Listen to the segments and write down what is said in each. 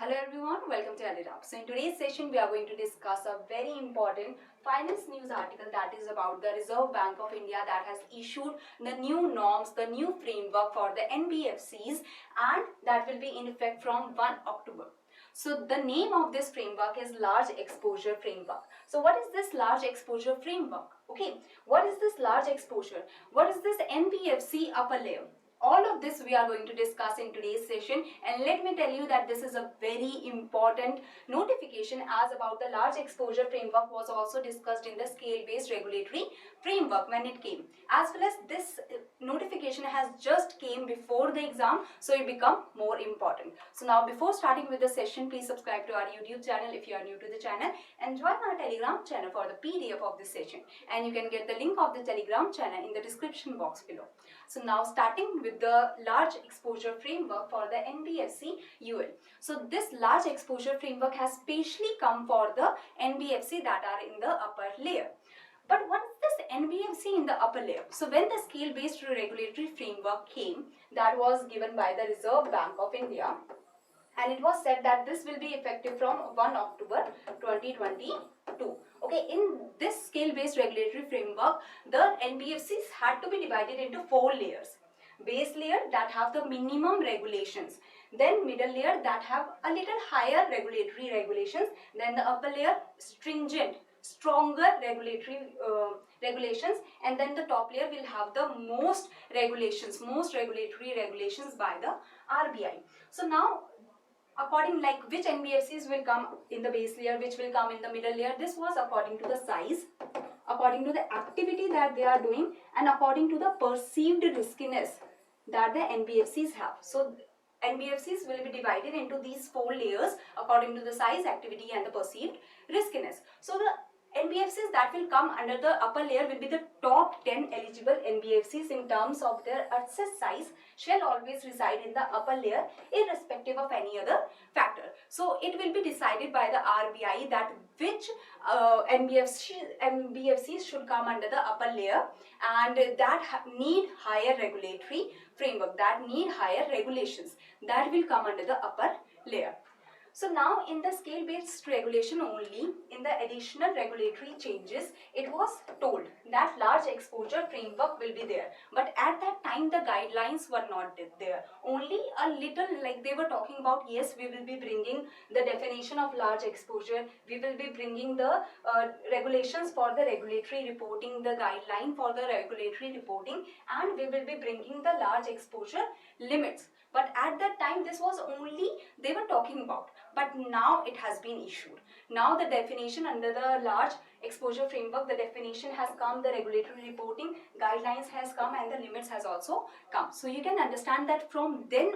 Hello everyone, welcome to EduTap. So in today's session, we are going to discuss a very important finance news article that is about the Reserve Bank of India that has issued the new norms, the new framework for the NBFCs, and that will be in effect from 1 October. So the name of this framework is Large Exposure Framework. So what is this Large Exposure Framework? Okay, what is this large exposure? What is this NBFC upper layer? All of this we are going to discuss in today's session, and let me tell you that this is a very important notification, as about the large exposure framework was also discussed in the scale based regulatory framework when it came, as well as this notification has just came before the exam, so it become more important. So now before starting with the session, please subscribe to our YouTube channel if you are new to the channel, and join our Telegram channel for the PDF of this session, and you can get the link of the Telegram channel in the description box below. So now starting with the large exposure framework for the NBFC UL. So this large exposure framework has specially come for the NBFC that are in the upper layer. But what is this NBFC in the upper layer? So when the scale based regulatory framework came, that was given by the Reserve Bank of India, and it was said that this will be effective from 1 October 2022. Okay, in this scale based regulatory framework, the NBFCs had to be divided into 4 layers. Base layer that have the minimum regulations, then middle layer that have a little higher regulatory regulations, then the upper layer stringent, stronger regulatory regulations, and then the top layer will have the most regulatory regulations by the RBI. So now, according like which NBFCs will come in the base layer, which will come in the middle layer, this was according to the size, according to the activity that they are doing, and according to the perceived riskiness that the NBFCs have. So NBFCs will be divided into these 4 layers according to the size, activity, and the perceived riskiness. So the NBFCs that will come under the upper layer will be the top 10 eligible NBFCs in terms of their asset size shall always reside in the upper layer irrespective of any other factor. So it will be decided by the RBI that which NBFCs should come under the upper layer, and that need higher regulatory framework, that need higher regulations, that will come under the upper layer. So now in the scale based regulation only, in the additional regulatory changes, it was told that large exposure framework will be there, but at that time the guidelines were not there. Only a little, like they were talking about, yes, we will be bringing the definition of large exposure, we will be bringing the regulations for the regulatory reporting, the guideline for the regulatory reporting, and we will be bringing the large exposure limits. But at that time this was only they were talking about, but now it has been issued. Now the definition under the large exposure framework, the definition has come, the regulatory reporting guidelines has come, and the limits has also come. So you can understand that from then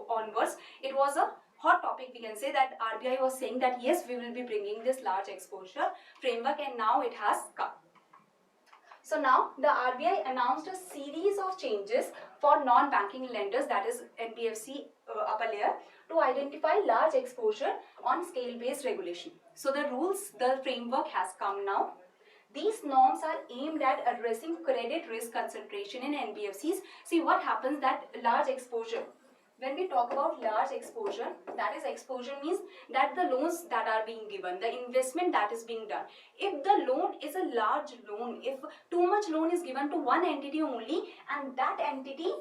onwards it was a hot topic. We can say that RBI was saying that yes, we will be bringing this large exposure framework, and now it has come. So now the RBI announced a series of changes for non-banking lenders, that is NBFC upper layer, to identify large exposure on scale-based regulation. So the rules, the framework has come now. These norms are aimed at addressing credit risk concentration in NBFCs. See what happens, that large exposure. When we talk about large exposure, that is exposure means that the loans that are being given, the investment that is being done. If the loan is a large loan, if too much loan is given to one entity only, and that entity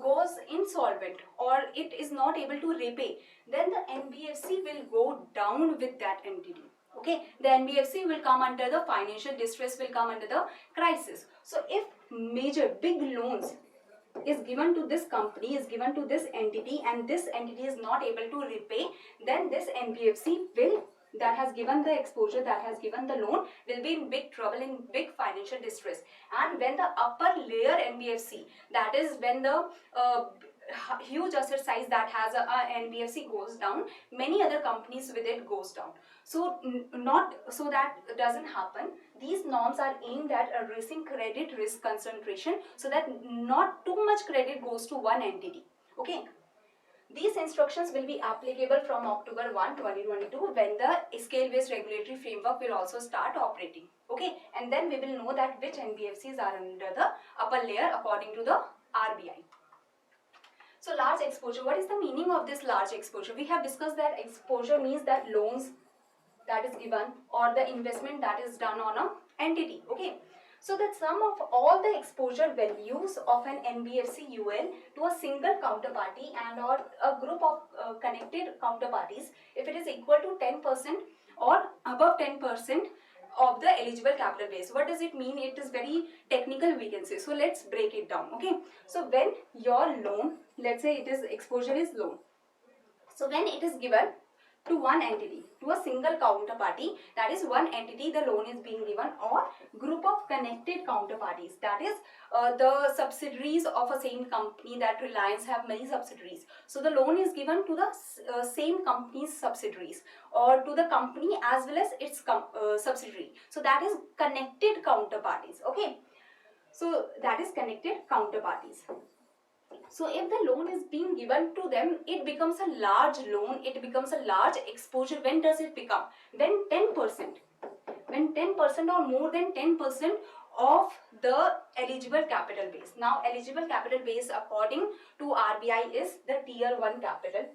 goes insolvent or it is not able to repay, then the NBFC will go down with that entity. Okay, the NBFC will come under the financial distress, will come under the crisis. So if major big loans is given to this company, is given to this entity, and this entity is not able to repay, then this NBFC will, that has given the exposure, that has given the loan, will be in big trouble, in big financial distress. And when the upper layer NBFC, that is when the huge asset size that has a NBFC goes down, many other companies with it goes down. So not so that doesn't happen. These norms are aimed at addressing credit risk concentration so that not too much credit goes to one entity. Okay. These instructions will be applicable from October 1, 2022, when the scale-based regulatory framework will also start operating. Okay, and then we will know that which NBFCs are under the upper layer according to the RBI. So large exposure, what is the meaning of this large exposure? We have discussed that exposure means that loans that is given or the investment that is done on a entity. Okay, so the sum of all the exposure values of an NBFC UL to a single counterparty and or a group of connected counterparties, if it is equal to 10% or above 10% of the eligible capital base. What does it mean? It is very technical, we can say. So let's break it down. Okay, so when your loan, let's say it is exposure is loan, so when it is given to one entity, to a single counterparty, that is one entity the loan is being given, or group of connected counterparties, that is the subsidiaries of a same company, that Reliance have many subsidiaries. So the loan is given to the same company's subsidiaries or to the company as well as its subsidiary. So that is connected counterparties. Okay, so that is connected counterparties. So if the loan is being given to them, it becomes a large loan, it becomes a large exposure. When does it become? When 10%. When 10% or more than 10% of the eligible capital base. Now eligible capital base according to RBI is the tier 1 capital,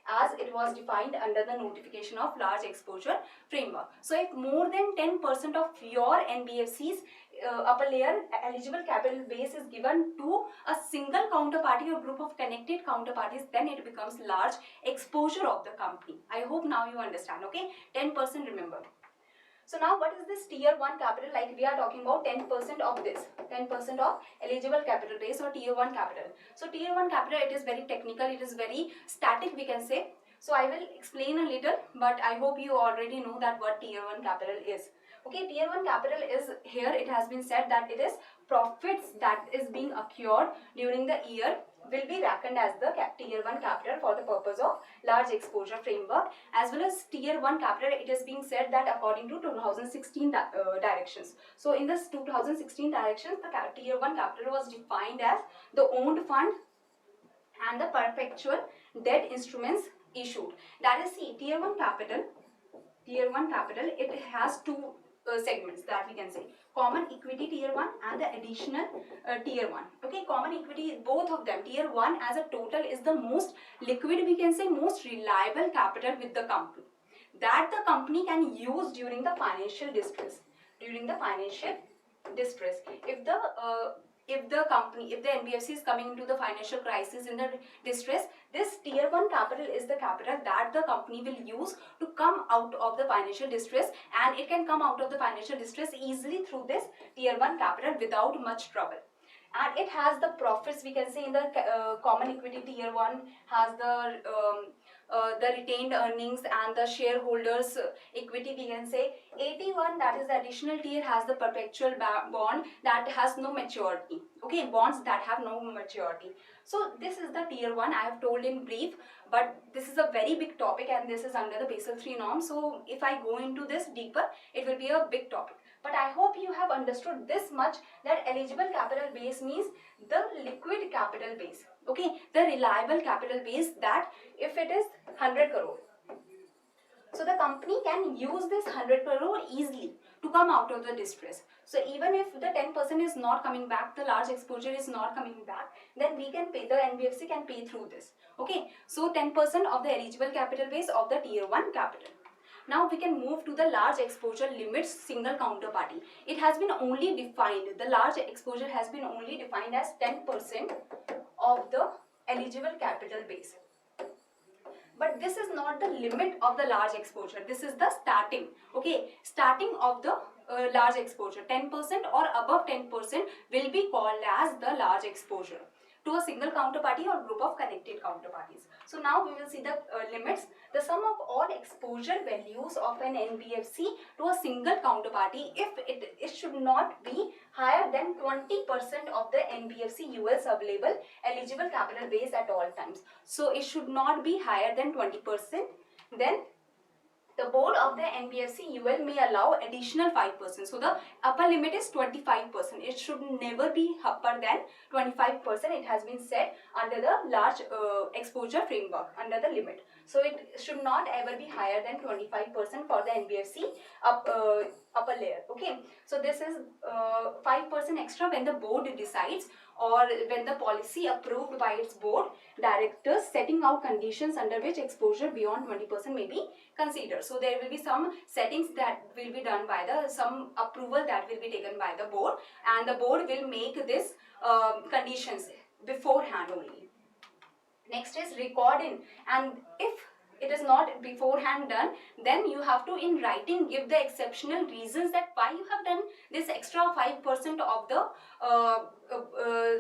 as it was defined under the notification of large exposure framework. So if more than 10% of your NBFC's upper layer eligible capital base is given to a single counterparty or group of connected counterparties, then it becomes large exposure of the company. I hope now you understand. Okay, 10% remember. So now what is this tier 1 capital? Like we are talking about 10% of this, 10% of eligible capital base or tier 1 capital. So tier 1 capital, it is very technical, it is very static, we can say. So I will explain a little, but I hope you already know that what tier 1 capital is. Okay, tier 1 capital is, here it has been said that it is profits that is being accrued during the year will be reckoned as the tier 1 capital for the purpose of large exposure framework, as well as tier 1 capital, it is being said that according to 2016 directions. So in this 2016 directions, the tier 1 capital was defined as the owned fund and the perpetual debt instruments issued. That is, see, tier 1 capital, it has two segments that we can say: common equity tier 1 and the additional tier 1. Okay, common equity, both of them, tier 1 as a total is the most liquid, we can say most reliable capital with the company, that the company can use during the financial distress. If the NBFC is coming into the financial crisis, in the distress, this tier 1 capital is the capital that the company will use to come out of the financial distress, and it can come out of the financial distress easily through this tier 1 capital without much trouble. And it has the profits, we can say, in the common equity tier 1 has the retained earnings and the shareholders equity, we can say. 81, that is the additional tier, has the perpetual bond that has no maturity. Okay, bonds that have no maturity. So this is the tier 1 I have told in brief, but this is a very big topic and this is under the Basel III norm. So if I go into this deeper, it will be a big topic. But I hope you have understood this much, that eligible capital base means the liquid capital base. Okay, the reliable capital base, that if it is 100 crore, so the company can use this 100 crore easily to come out of the distress. So even if the 10% is not coming back, the large exposure is not coming back, then we can pay, the NBFC can pay through this. Okay, so 10% of the eligible capital base of the tier 1 capital. Now we can move to the large exposure limits single counterparty. It has been only defined, the large exposure has been only defined as 10% of the eligible capital base. But this is not the limit of the large exposure. This is the starting. Okay, starting of the large exposure. 10% or above 10% will be called as the large exposure to a single counterparty or group of connected counterparties. So now we will see the limits. The sum of all exposure values of an NBFC to a single counterparty, if it should not be higher than 20% of the NBFC UL sub-label eligible capital base at all times. So it should not be higher than 20%. Then the board of the NBFC UL may allow additional 5%. So the upper limit is 25%. It should never be upper than 25%. It has been said under the large exposure framework, under the limit. So it should not ever be higher than 25% for the NBFC upper layer. Okay, so this is 5% extra when the board decides, or when the policy approved by its board directors setting out conditions under which exposure beyond 20% may be considered. So there will be some settings that will be done by some approval that will be taken by the board, and the board will make this conditions beforehand only. Next is recording, and if it is not beforehand done, then you have to in writing give the exceptional reasons that why you have done this extra 5% of the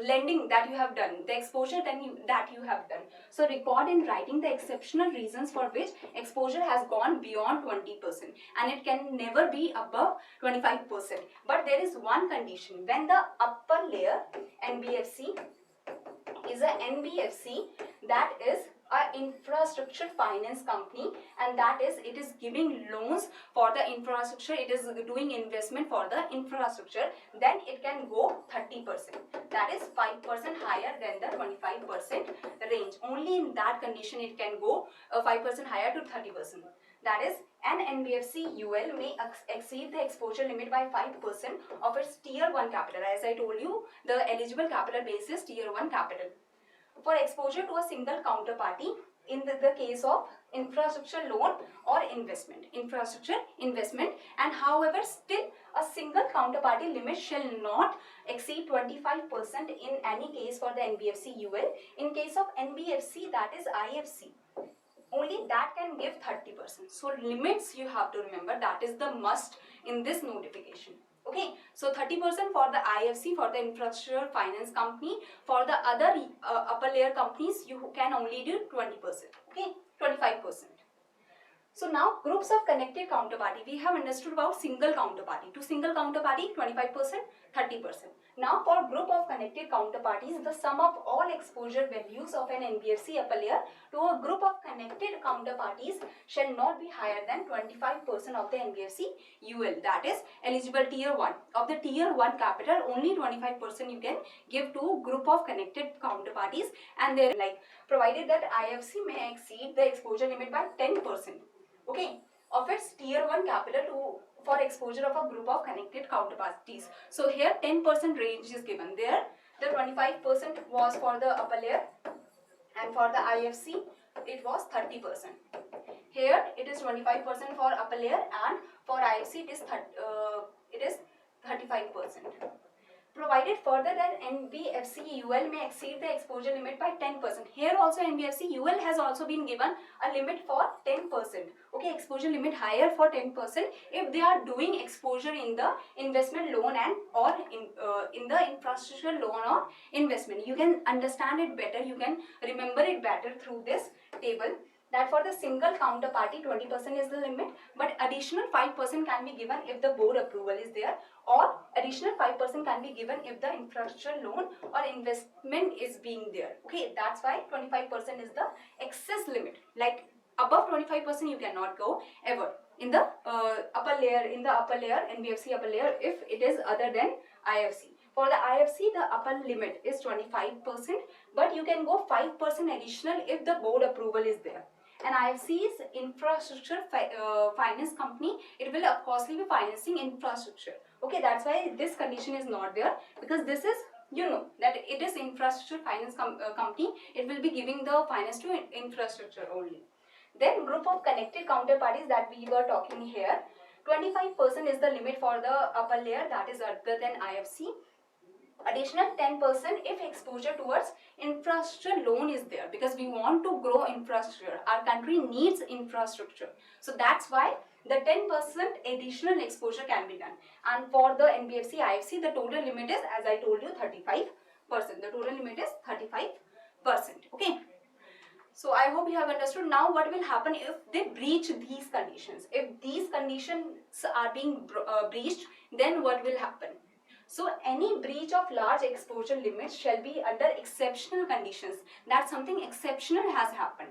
lending that you have done, the exposure that you have done. So record in writing the exceptional reasons for which exposure has gone beyond 20%, and it can never be above 25%. But there is one condition: when the upper layer NBFC is a NBFC that is an infrastructure finance company, and that is, it is giving loans for the infrastructure, it is doing investment for the infrastructure, then it can go 30%. That is 5% higher than the 25% range. Only in that condition it can go 5% higher to 30%. That is, an NBFC UL may exceed the exposure limit by 5% of its tier 1 capital. As I told you, the eligible capital base is tier 1 capital. For exposure to a single counterparty in the case of infrastructure loan or investment, and however still a single counterparty limit shall not exceed 25% in any case for the NBFC UL. In case of NBFC, that is IFC, only that can give 30%. So limits you have to remember, that is the must in this notification. Okay, so 30% for the IFC, for the infrastructure finance company. For the other upper layer companies, you can only do 20%. Okay, 25%. So now groups of connected counterparty, we have understood about single counterparty. To single counterparty 25%, 30%. Now for group of connected counterparties, the sum of all exposure values of an NBFC upper layer to a group of connected counterparties shall not be higher than 25% of the NBFC UL, that is eligible tier 1. Of the tier 1 capital, only 25% you can give to group of connected counterparties, and they're like provided that IFC may exceed the exposure limit by 10%. Okay, of its tier 1 capital to for exposure of a group of connected counterparties. So here 10% range is given. There the 25% was for the upper layer, and for the IFC it was 30%. Here it is 25% for upper layer, and for IFC it is 35%. Provided further that NBFC UL may exceed the exposure limit by 10%. Here also NBFC UL has also been given a limit for 10%. Okay, exposure limit higher for 10% if they are doing exposure in the investment loan and or in the infrastructure loan or investment. You can understand it better, you can remember it better through this table. That for the single counterparty 20% is the limit, but additional 5% can be given if the board approval is there, or additional 5% can be given if the infrastructure loan or investment is being there. Okay, that's why 25% is the excess limit. Like above 25% you cannot go ever in the upper layer, NBFC upper layer, if it is other than IFC. For the IFC, the upper limit is 25%, but you can go 5% additional if the board approval is there. And IFC's infrastructure finance company, it will of course be financing infrastructure. Okay, that's why this condition is not there, because this is, you know, that it is infrastructure finance company, it will be giving the finance to infrastructure only. Then group of connected counterparties that we were talking here, 25% is the limit for the upper layer, that is other than IFC. Additional 10% if exposure towards infrastructure loan is there, because we want to grow infrastructure. Our country needs infrastructure. So that's why the 10% additional exposure can be done. And for the NBFC, IFC, the total limit is, as I told you, 35%. The total limit is 35%. Okay. So I hope you have understood. Now what will happen if they breach these conditions? If these conditions are being breached, then what will happen? So any breach of large exposure limits shall be under exceptional conditions. That something exceptional has happened.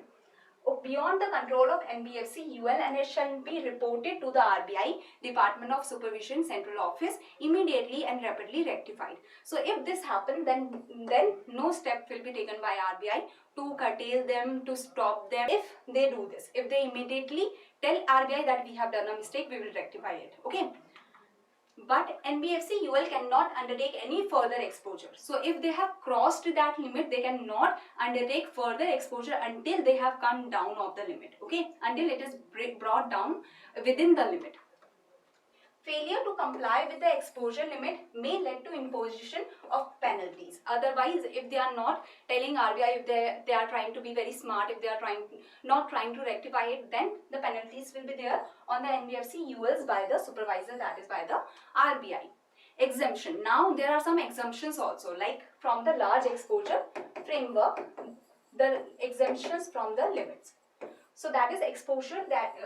beyond the control of NBFC UL, and it shall be reported to the RBI Department of Supervision Central Office immediately and rapidly rectified. So if this happens, then no step will be taken by RBI to curtail them, to stop them. If they do this, if they immediately tell RBI that we have done a mistake, we will rectify it. Okay. But NBFC UL cannot undertake any further exposure. So if they have crossed that limit, they cannot undertake further exposure until they have come down of the limit. Okay, until it is brought down within the limit. Failure to comply with the exposure limit may lead to imposition of penalties. Otherwise, if they are not telling RBI, if they are trying to be very smart, if they are not trying to rectify it, then the penalties will be there on the NBFC ULs by the supervisor, that is by the RBI. Exemption. Now there are some exemptions also, like from the large exposure framework, the exemptions from the limits. So that is exposure that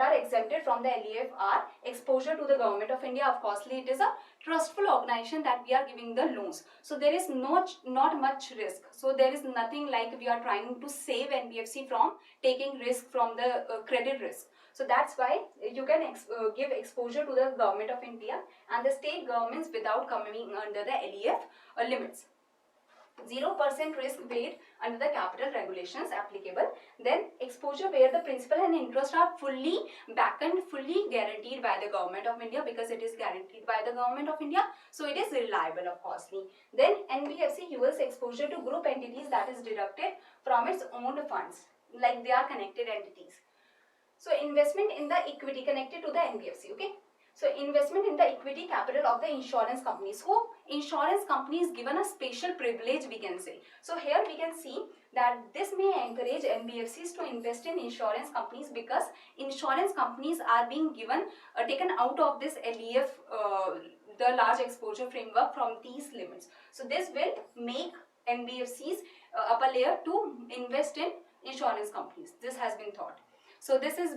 are exempted from the LEF are exposure to the Government of India. Of course, it is a trustful organization that we are giving the loans. So there is not much risk. So there is nothing like we are trying to save NBFC from taking risk from the credit risk. So that's why you can give exposure to the Government of India and the state governments without coming under the LEF limits. 0% risk weight under the capital regulations applicable. Then exposure where the principal and interest are fully backed and fully guaranteed by the Government of India, because it is guaranteed by the Government of India, so it is reliable of costly. Then NBFC UL's exposure to group entities that is deducted from its own funds, like they are connected entities. So investment in the equity connected to the NBFC. Okay. So investment in the equity capital of the insurance companies. So insurance companies given a special privilege, we can say. So here we can see that this may encourage NBFCs to invest in insurance companies, because insurance companies are being given taken out of this LEF, the large exposure framework, from these limits. So this will make NBFCs upper layer to invest in insurance companies. This has been thought. So this is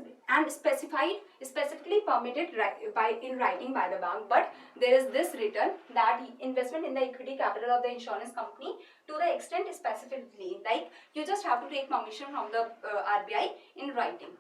specifically permitted in writing by the bank, but there is this written that investment in the equity capital of the insurance company to the extent specifically, like you just have to take permission from the RBI in writing.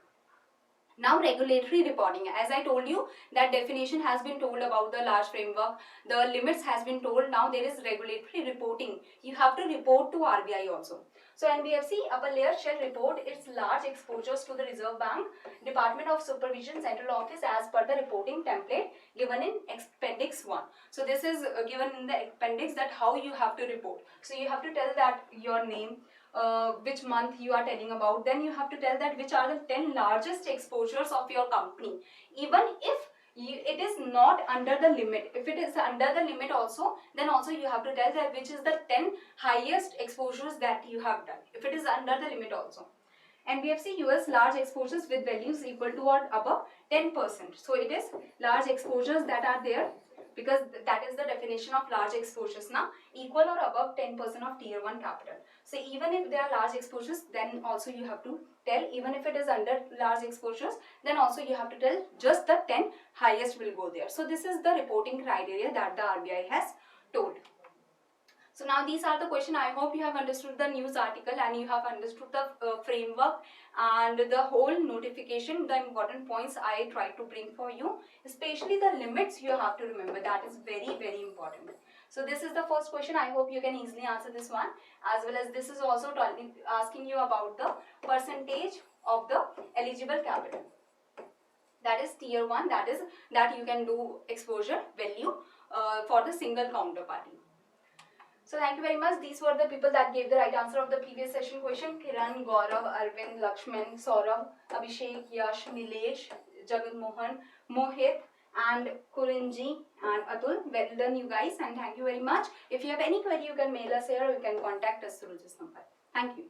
Now regulatory reporting, as I told you, that definition has been told about the large framework, the limits has been told. Now there is regulatory reporting. You have to report to RBI also. So NBFC upper layer shall report its large exposures to the Reserve Bank, Department of Supervision Central Office as per the reporting template given in Appendix 1. So this is given in the appendix, that how you have to report. So you have to tell that your name, which month you are telling about, then you have to tell that which are the 10 largest exposures of your company. Even if it is not under the limit, if it is under the limit also, then also you have to tell that which is the 10 highest exposures that you have done, if it is under the limit also. NBFC US large exposures with values equal to or above 10%. So it is large exposures that are there, because that is the definition of large exposures now, equal or above 10% of tier 1 capital. So even if there are large exposures, then also you have to tell, even if it is under large exposures, then also you have to tell just the 10 highest will go there. So this is the reporting criteria that the RBI has told. So now these are the questions. I hope you have understood the news article and you have understood the framework and the whole notification, the important points I try to bring for you. Especially the limits you have to remember. That is very, very important. So this is the first question. I hope you can easily answer this one. As well as this is also asking you about the percentage of the eligible capital. That is tier 1. That you can do exposure value for the single counterparty. So thank you very much. These were the people that gave the right answer of the previous session question. Kiran, Gaurav, Arvind, Lakshman, Saurabh, Abhishek, Yash, Nilesh, Jagat Mohan, Mohit and Kurinji and Atul. Well done you guys, and thank you very much. If you have any query, you can mail us here or you can contact us through this number. Thank you.